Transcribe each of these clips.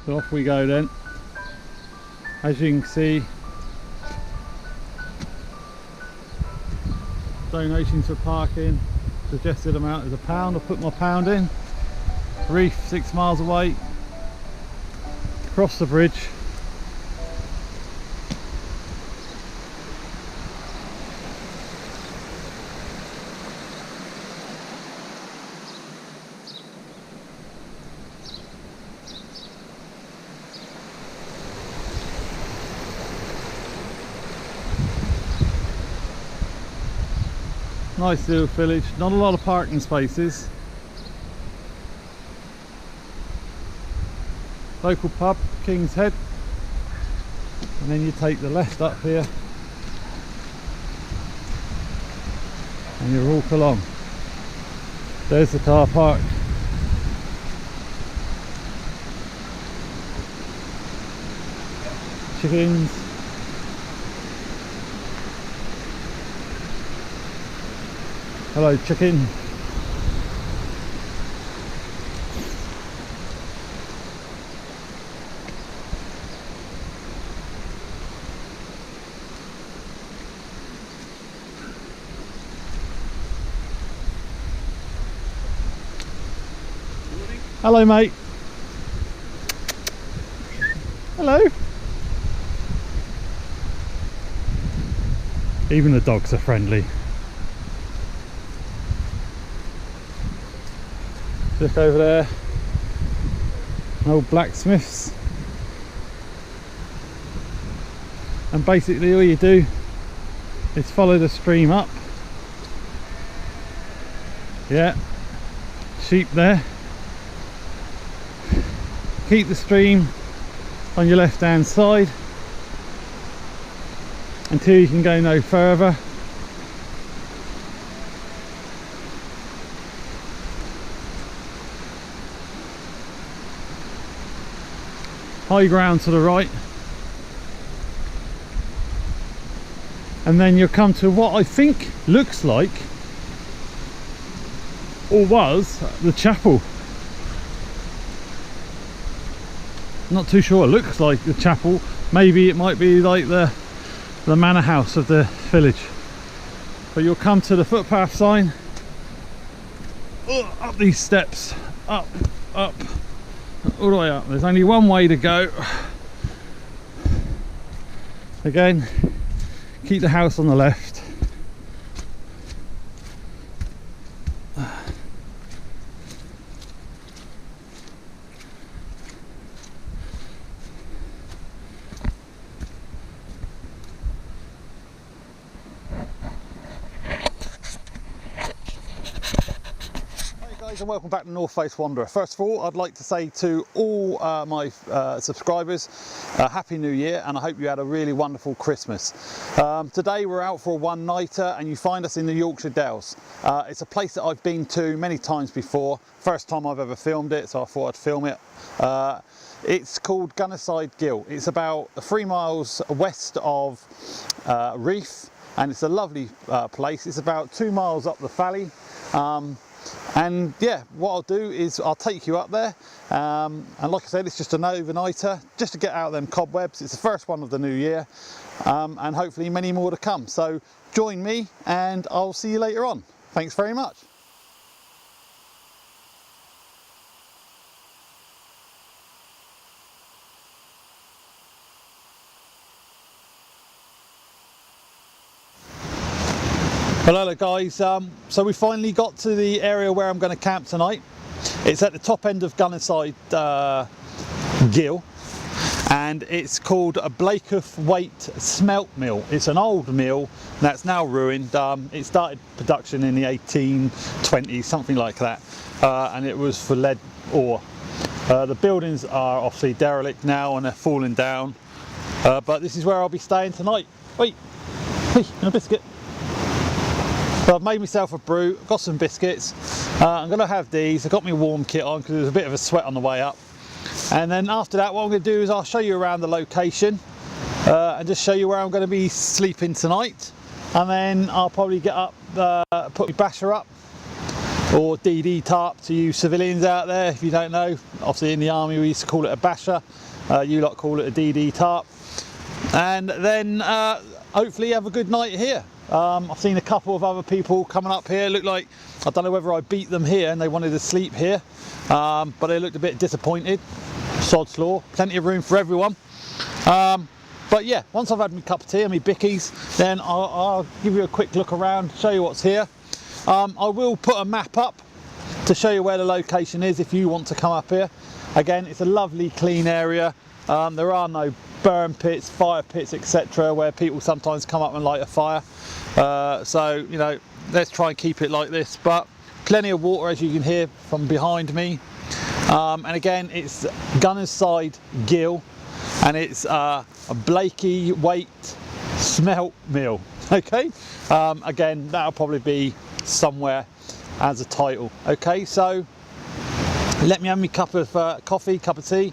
So off we go then. As you can see, donations for parking, suggested amount is £1. I put my £1 in. Reef 6 miles away, across the bridge. Nice little village, not a lot of parking spaces. Local pub, King's Head, and then you take the left up here and you walk along. There's the car park. Chickens. Hello chicken. Hello mate. Hello. Even the dogs are friendly. Look over there, an old blacksmiths, and basically all you do is follow the stream up. Yeah, sheep there. Keep the stream on your left hand side until you can go no further. High ground to the right, and then you'll come to what I think looks like, or was, the chapel. Not too sure. It looks like the chapel. Maybe it might be like the manor house of the village. But you'll come to the footpath sign, up these steps, up, all the way up. There's only one way to go. Again, keep the house on the left. And welcome back to North Face Wanderer. First of all, I'd like to say to all my subscribers, Happy New Year, and I hope you had a really wonderful Christmas. Today we're out for a one-nighter and you find us in the Yorkshire Dales. It's a place that I've been to many times before. First time I've ever filmed it, so I thought I'd film it. It's called Gunnerside Gill. It's about 3 miles west of Reef, and it's a lovely place. It's about 2 miles up the valley. And yeah, what I'll do is I'll take you up there, and like I said, it's just an overnighter just to get out of them cobwebs. It's the first one of the new year, and hopefully many more to come. So join me and I'll see you later on. Thanks very much. Hello guys, so we finally got to the area where I'm going to camp tonight. It's at the top end of Gunnerside Gill, and it's called a Blakethwaite smelt mill. It's an old mill that's now ruined. It started production in the 1820s, something like that, and it was for lead ore. The buildings are obviously derelict now and they're falling down, but this is where I'll be staying tonight. Wait, hey, a biscuit. So I've made myself a brew, got some biscuits. I'm going to have these. I've got my warm kit on because there was a bit of a sweat on the way up. And then after that, what I'm going to do is I'll show you around the location and just show you where I'm going to be sleeping tonight. And then I'll probably get up, put my basher up, or DD tarp to you civilians out there if you don't know. Obviously in the army we used to call it a basher, you lot call it a DD tarp. And then hopefully have a good night here. I've seen a couple of other people coming up here. Look like, I don't know whether I beat them here and they wanted to sleep here, but they looked a bit disappointed. Sod's law, plenty of room for everyone. But yeah, once I've had my cup of tea and my bickies, then I'll give you a quick look around, show you what's here. I will put a map up to show you where the location is if you want to come up here. Again, it's a lovely clean area. There are no burn pits, fire pits, etc., where people sometimes come up and light a fire. So, you know, let's try and keep it like this. But plenty of water, as you can hear from behind me. And again, it's Gunnerside Gill, and it's a Blakethwaite smelt mill. Okay, again, that'll probably be somewhere as a title. Okay, so let me have my cup of coffee, cup of tea,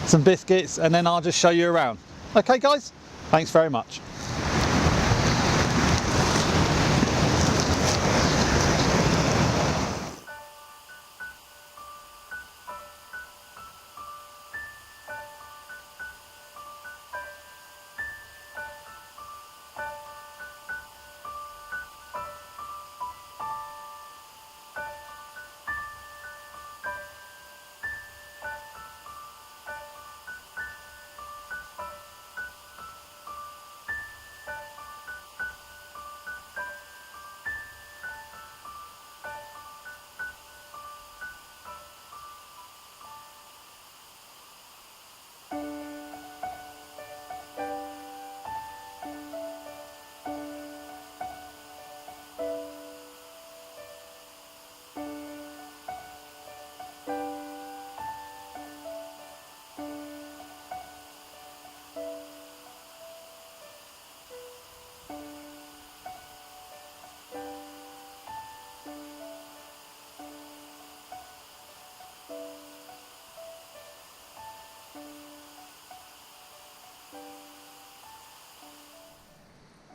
some biscuits, and then I'll just show you around. Okay guys, thanks very much.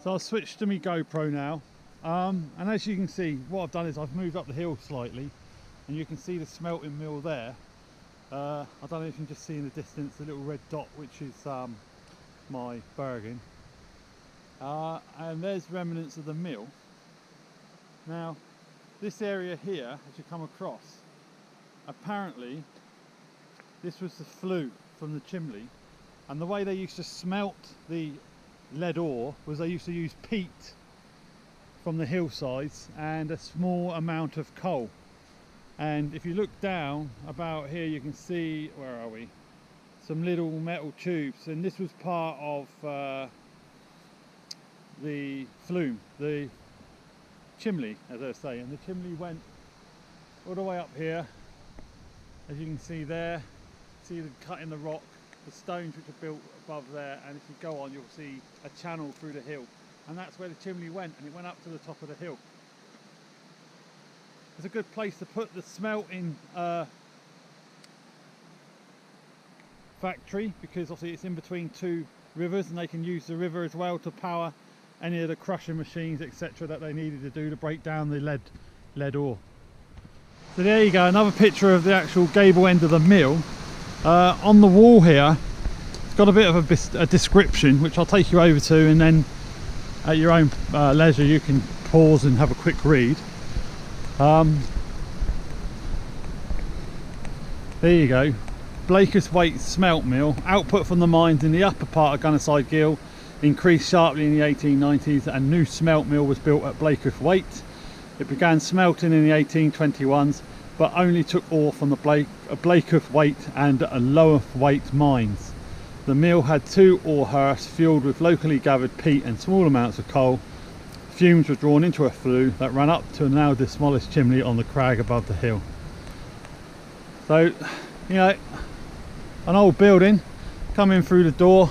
So I've switched to my GoPro now, and as you can see, what I've done is I've moved up the hill slightly, and you can see the smelting mill there. I don't know if you can just see in the distance the little red dot, which is my Bergen, and there's remnants of the mill. Now this area here, as you come across, apparently this was the flue from the chimney, and the way they used to smelt the lead ore was they used to use peat from the hillsides and a small amount of coal. And if you look down about here, you can see, where are we, some little metal tubes, and this was part of the flume, the chimney, as I say. And the chimney went all the way up here, as you can see there. See the cut in the rock, the stones which are built above there, and if you go on you'll see a channel through the hill, and that's where the chimney went, and it went up to the top of the hill. It's a good place to put the smelting factory, because obviously it's in between two rivers, and they can use the river as well to power any of the crushing machines, etc., that they needed to do to break down the lead ore. So there you go, another picture of the actual gable end of the mill. On the wall here, it's got a bit of a description, which I'll take you over to, and then at your own leisure you can pause and have a quick read. There you go, Blakethwaite smelt mill. Output from the mines in the upper part of Gunnerside Gill increased sharply in the 1890s, and a new smelt mill was built at Blakethwaite. It began smelting in the 1821s, but only took ore from the Blakethwaite and Lowerthwaite mines. The mill had two ore hearths fueled with locally gathered peat and small amounts of coal. Fumes were drawn into a flue that ran up to a now demolished chimney on the crag above the hill. So, you know, an old building, coming through the door,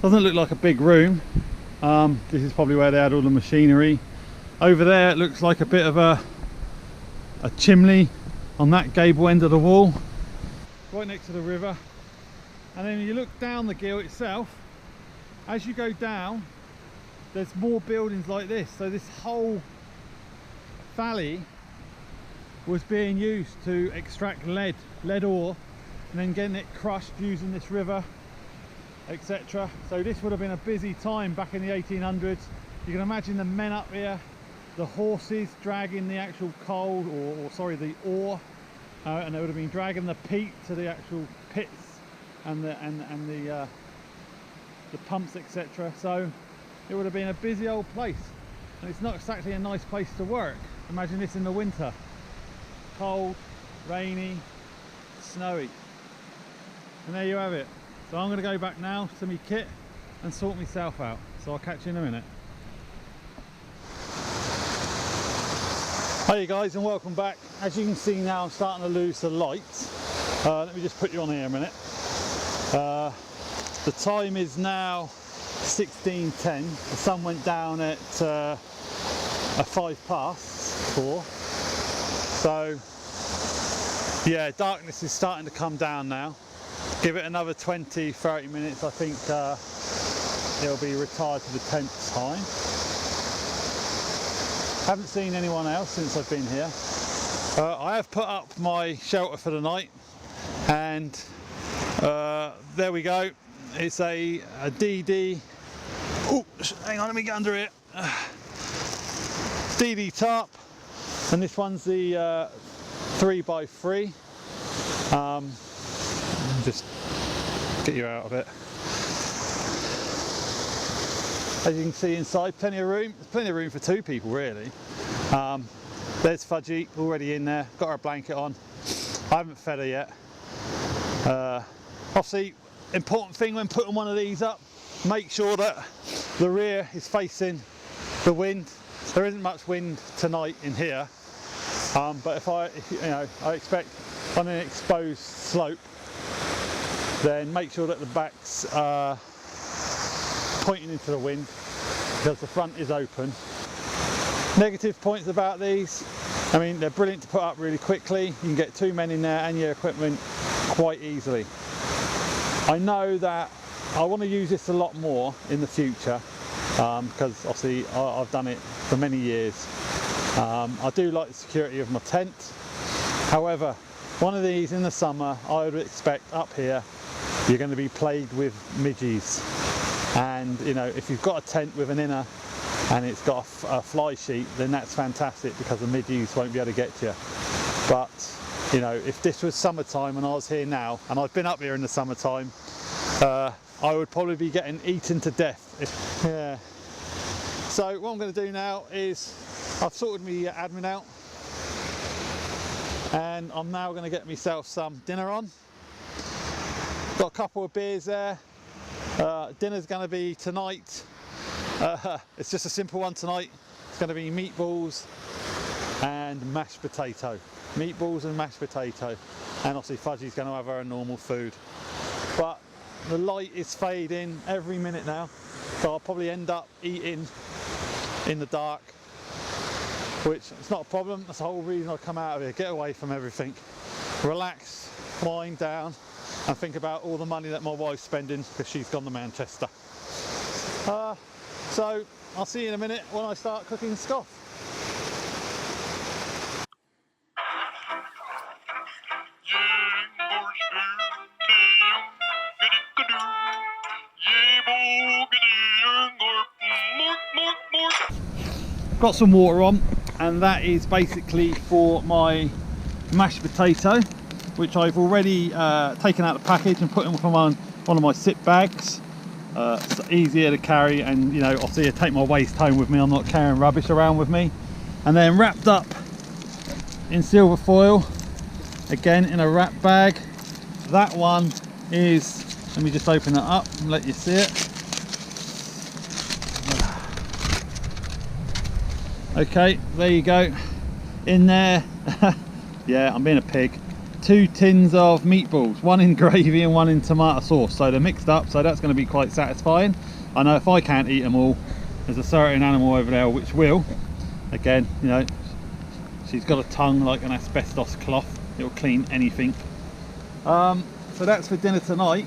doesn't look like a big room. This is probably where they had all the machinery. Over there it looks like a bit of a chimney on that gable end of the wall, right next to the river. And then you look down the gill itself, as you go down there's more buildings like this. So this whole valley was being used to extract lead ore, and then getting it crushed using this river, etc. So this would have been a busy time back in the 1800s. You can imagine the men up here, the horses dragging the actual coal, or sorry, the ore, and they would have been dragging the peat to the actual pits and the pumps, etc. So it would have been a busy old place, and it's not exactly a nice place to work. Imagine this in the winter, cold, rainy, snowy. And there you have it. So I'm going to go back now to my kit and sort myself out. So I'll catch you in a minute. Hi guys, and welcome back. As you can see now, I'm starting to lose the light. Let me just put you on here a minute. The time is now 16:10. The sun went down at 4:05. So yeah, darkness is starting to come down now. Give it another 20-30 minutes, I think it'll be retired to the 10th time. Haven't seen anyone else since I've been here. I have put up my shelter for the night, and there we go. It's a DD. Oh, hang on, let me get under it. DD tarp, and this one's the 3x3. Just get you out of it. As you can see inside, plenty of room. There's plenty of room for two people, really. There's Fudgy already in there, got her blanket on. I haven't fed her yet. Obviously, important thing when putting one of these up, make sure that the rear is facing the wind. There isn't much wind tonight in here, but if I expect on an exposed slope, then make sure that the back's pointing into the wind, because the front is open. Negative points about these, I mean, they're brilliant to put up really quickly. You can get two men in there and your equipment quite easily. I know that I want to use this a lot more in the future, because obviously I've done it for many years. I do like the security of my tent. However, one of these in the summer, I would expect up here, you're going to be plagued with midges. And you know, if you've got a tent with an inner and it's got a fly sheet, then that's fantastic, because the midges won't be able to get to you. But you know, if this was summertime and I was here now, and I've been up here in the summertime, I would probably be getting eaten to death. Yeah. So what I'm going to do now is, I've sorted my admin out, and I'm now going to get myself some dinner on. Got a couple of beers there. Dinner's going to be tonight. It's just a simple one tonight. It's going to be meatballs and mashed potato. Meatballs and mashed potato. And obviously Fudgy's going to have her normal food. But the light is fading every minute now, so I'll probably end up eating in the dark, which is not a problem. That's the whole reason I come out of here. Get away from everything. Relax, wind down, and think about all the money that my wife's spending because she's gone to Manchester. So I'll see you in a minute when I start cooking scoff. Got some water on, and that is basically for my mashed potato, which I've already taken out the package and put in one of my zip bags. It's easier to carry, and you know, obviously I take my waste home with me. I'm not carrying rubbish around with me. And then wrapped up in silver foil, again in a wrap bag. That one is, let me just open it up and let you see it. Okay, there you go. In there, yeah, I'm being a pig. 2 tins of meatballs, one in gravy and one in tomato sauce, so they're mixed up, so that's going to be quite satisfying. I know if I can't eat them all, there's a certain animal over there which will. Again, you know, she's got a tongue like an asbestos cloth, it'll clean anything. So that's for dinner tonight.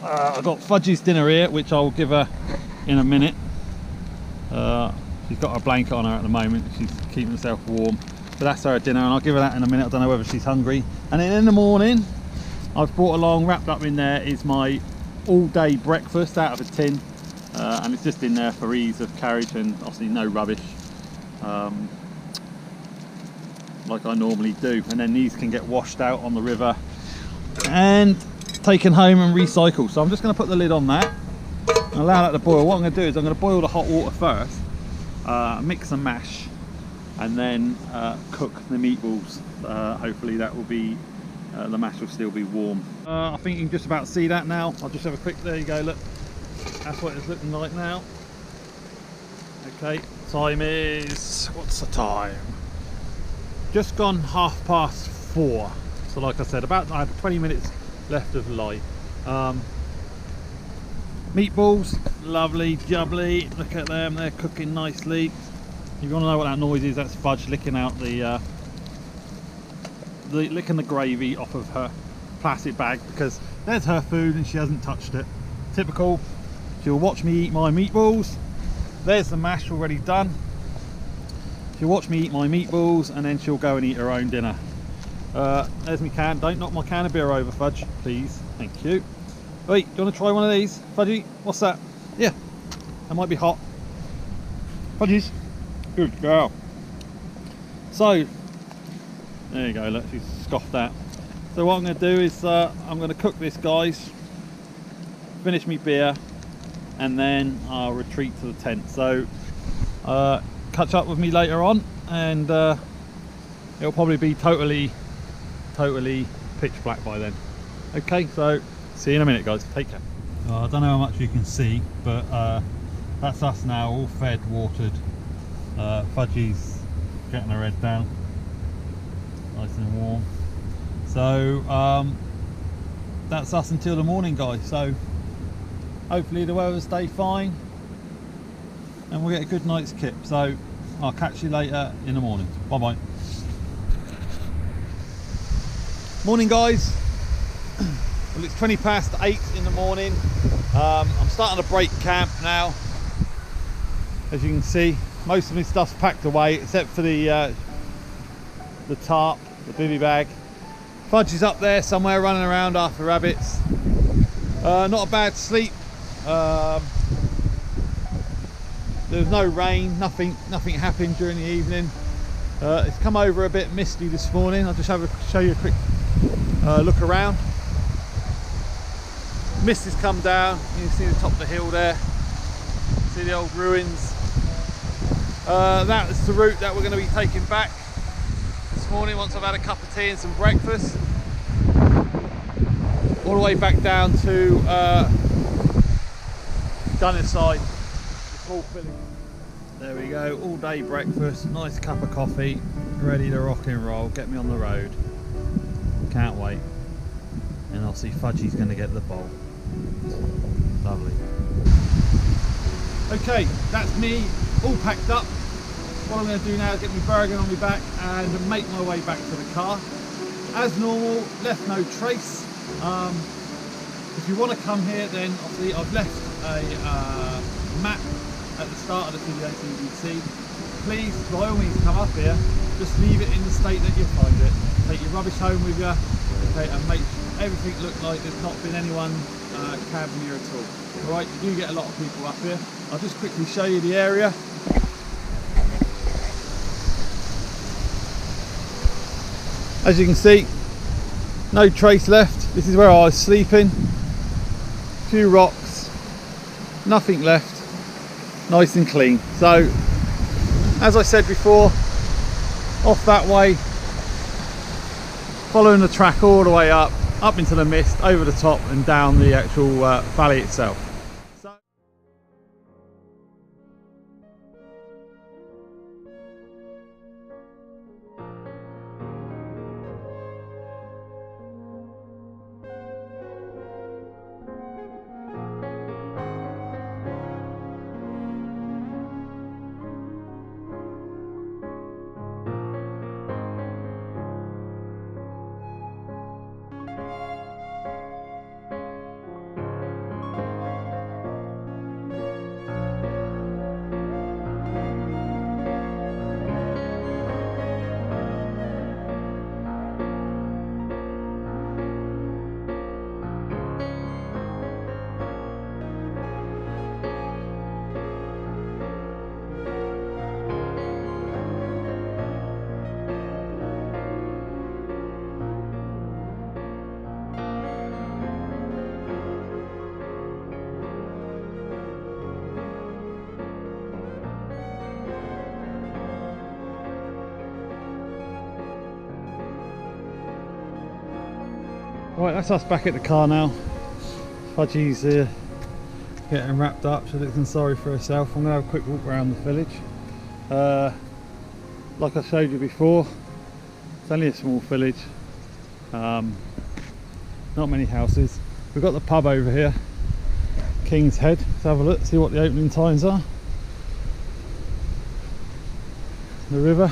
I've got Fudgy's dinner here, which I'll give her in a minute. She's got her blanket on her at the moment, she's keeping herself warm. but that's her dinner, and I'll give her that in a minute. I don't know whether she's hungry. And then in the morning, I've brought along, wrapped up in there, is my all-day breakfast out of a tin, and it's just in there for ease of carriage and obviously no rubbish, like I normally do. And then these can get washed out on the river and taken home and recycled. So I'm just going to put the lid on that and allow that to boil. What I'm going to do is I'm going to boil the hot water first, mix and mash, and then cook the meatballs. Hopefully that will be, the mash will still be warm. I think you can just about see that now. I'll just have a quick, there you go, look. That's what it's looking like now. Okay, time is, what's the time? Just gone 4:30. So like I said, I had 20 minutes left of light. Meatballs, lovely, jubbly. Look at them, they're cooking nicely. If you want to know what that noise is, that's Fudge licking out licking the gravy off of her plastic bag, because there's her food and she hasn't touched it. Typical. She'll watch me eat my meatballs. There's the mash already done. She'll watch me eat my meatballs and then she'll go and eat her own dinner. There's my can. Don't knock my can of beer over, Fudge, please. Thank you. Wait, do you want to try one of these? Fudgy, what's that? Yeah, that might be hot. Fudgies, good girl. So, there you go, look, she's scoffed that. So what I'm going to do is I'm going to cook this, guys, finish me beer, and then I'll retreat to the tent. So catch up with me later on, and it'll probably be totally pitch black by then. Okay, so see you in a minute, guys. Take care. I don't know how much you can see, but that's us now, all fed, watered. Fudgy's getting her head down, nice and warm. So that's us until the morning, guys. So hopefully the weather will stay fine and we'll get a good night's kip. So I'll catch you later in the morning. Bye bye. Morning, guys. Well, it's 8:20 in the morning. I'm starting to break camp now. As you can see, most of my stuff's packed away except for the tarp, the bivvy bag. Fudge is up there somewhere running around after rabbits. Not a bad sleep. There was no rain, nothing happened during the evening. It's come over a bit misty this morning. I'll just show you a quick look around. Mist has come down. You can see the top of the hill there. See the old ruins. That is the route that we're going to be taking back this morning once I've had a cup of tea and some breakfast. All the way back down to Gunnerside, the small village. There we go, all day breakfast, nice cup of coffee, ready to rock and roll, get me on the road. Can't wait. And I'll see Fudgy's going to get the bowl. Lovely. Okay, that's me all packed up. What I'm going to do now is get my Bergen on my back and make my way back to the car. As normal, left no trace. If you want to come here, then obviously I've left a map at the start of the video so you can see. Please, by all means, come up here. Just leave it in the state that you find it. Take your rubbish home with you, okay, and make everything look like there's not been anyone camping here at all. Alright, you do get a lot of people up here. I'll just quickly show you the area. As you can see, no trace left. This is where I was sleeping. A few rocks, nothing left, nice and clean. So, as I said before, off that way, following the track all the way up into the mist, over the top and down the actual valley itself. Right, that's us back at the car now. Fudgy's getting wrapped up, she's looking sorry for herself. I'm going to have a quick walk around the village. Like I showed you before, it's only a small village, not many houses. We've got the pub over here, King's Head. Let's have a look, see what the opening times are. The river.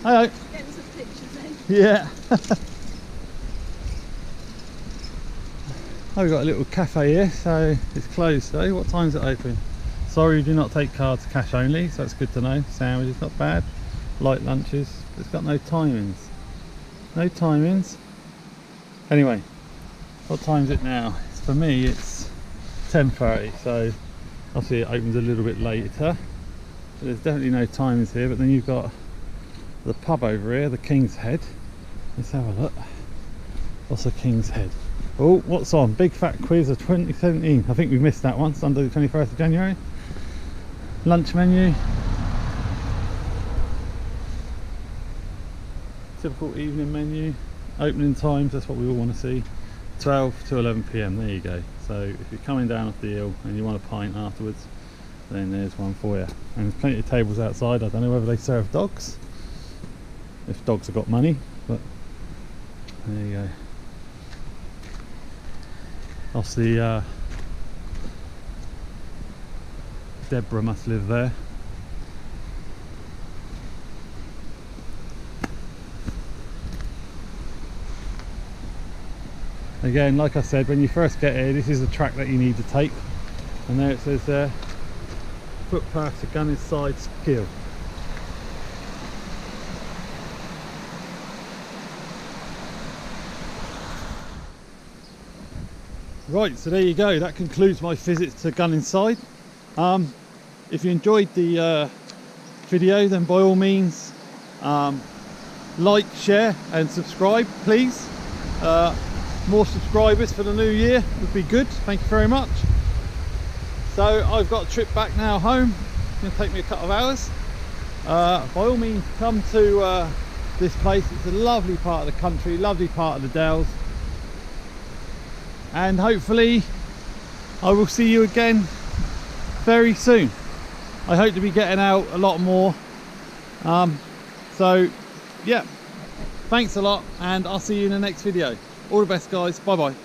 Hello. Getting some pictures in. Yeah. Oh, we've got a little cafe here, so it's closed today. What time is it open? Sorry, we do not take cards, cash only, so it's good to know. Sandwiches, not bad. Light lunches. It's got no timings. No timings. Anyway, what time is it now? For me, it's 10:30, so obviously it opens a little bit later. But there's definitely no timings here, but then you've got the pub over here, the King's Head. Let's have a look. What's the King's Head? Oh, what's on? Big Fat Quiz of 2017. I think we missed that one. Sunday the 21st of January. Lunch menu. Typical evening menu. Opening times, that's what we all want to see. 12 to 11 PM, there you go. So if you're coming down off the hill and you want a pint afterwards, then there's one for you. And there's plenty of tables outside. I don't know whether they serve dogs, if dogs have got money, but there you go. Obviously Deborah must live there. Again, like I said, when you first get here, this is the track that you need to take, and there it says footpath to Gunnerside Gill. Right, so there you go, that concludes my visit to Gunnerside. If you enjoyed the video, then by all means like, share and subscribe, please. More subscribers for the new year would be good, thank you very much. So I've got a trip back now home, it's going to take me a couple of hours. By all means come to this place, it's a lovely part of the country, lovely part of the Dales. And hopefully I will see you again very soon. I hope to be getting out a lot more. So yeah, thanks a lot, and I'll see you in the next video. All the best guys, bye bye.